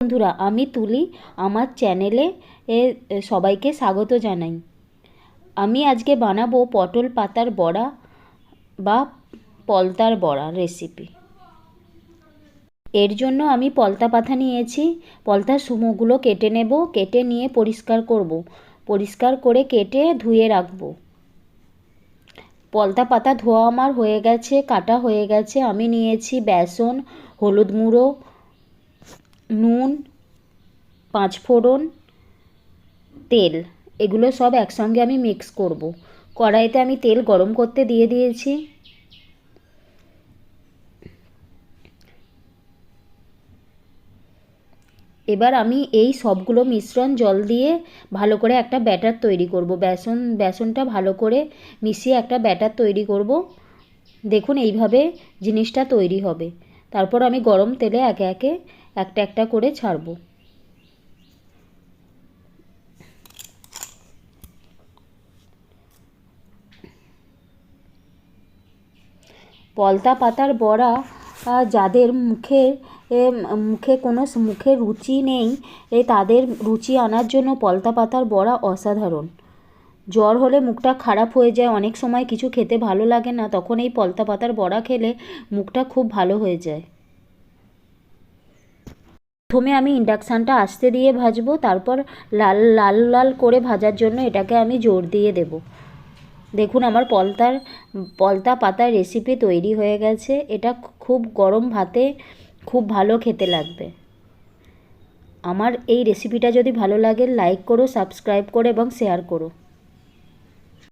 বন্ধুরা, আমি তুলি আমার চ্যানেলে সবাইকে স্বাগত জানাই। আমি আজকে বানাবো পটল পাতার বড়া বা পলতার বড়া রেসিপি। এর জন্য আমি পলতা পাতা নিয়েছি। পলতার সুমোগুলো কেটে নেব, কেটে নিয়ে পরিষ্কার করব। পরিষ্কার করে কেটে ধুয়ে রাখবো। পলতা পাতা ধোয়া আমার হয়ে গেছে, কাটা হয়ে গেছে। আমি নিয়েছি বেসন, হলুদ গুঁড়ো, নুন, পাঁচফোড়ন, তেল। এগুলো সব একসঙ্গে আমি মিক্স করব। কড়াইতে আমি তেল গরম করতে দিয়ে দিয়েছি। এবার আমি এই সবগুলো মিশ্রণ জল দিয়ে ভালো করে একটা ব্যাটার তৈরি করব। বেসনটা ভালো করে মিশিয়ে একটা ব্যাটার তৈরি করব। দেখুন এইভাবে জিনিসটা তৈরি হবে। তারপর আমি গরম তেলে একে একে একটা করে ছাড়বো। পলতা পাতার বড়া যাদের মুখে রুচি নেই, তাদের রুচি আনার জন্য পলতা পাতার বড়া অসাধারণ। জ্বর হলে মুখটা খারাপ হয়ে যায়, অনেক সময় কিছু খেতে ভালো লাগে না, তখন এই পলতা পাতার বড়া খেলে মুখটা খুব ভালো হয়ে যায়। প্রথমে আমি ইন্ডাকশানটা আস্তে দিয়ে ভাজবো, তারপর লাল লাল লাল করে ভাজার জন্য এটাকে আমি জোর দিয়ে দেব। দেখুন আমার পলতা পাতার রেসিপি তৈরি হয়ে গেছে। এটা খুব গরম ভাতে খুব ভালো খেতে লাগবে। আমার এই রেসিপিটা যদি ভালো লাগে লাইক করো, সাবস্ক্রাইব করো এবং শেয়ার করো।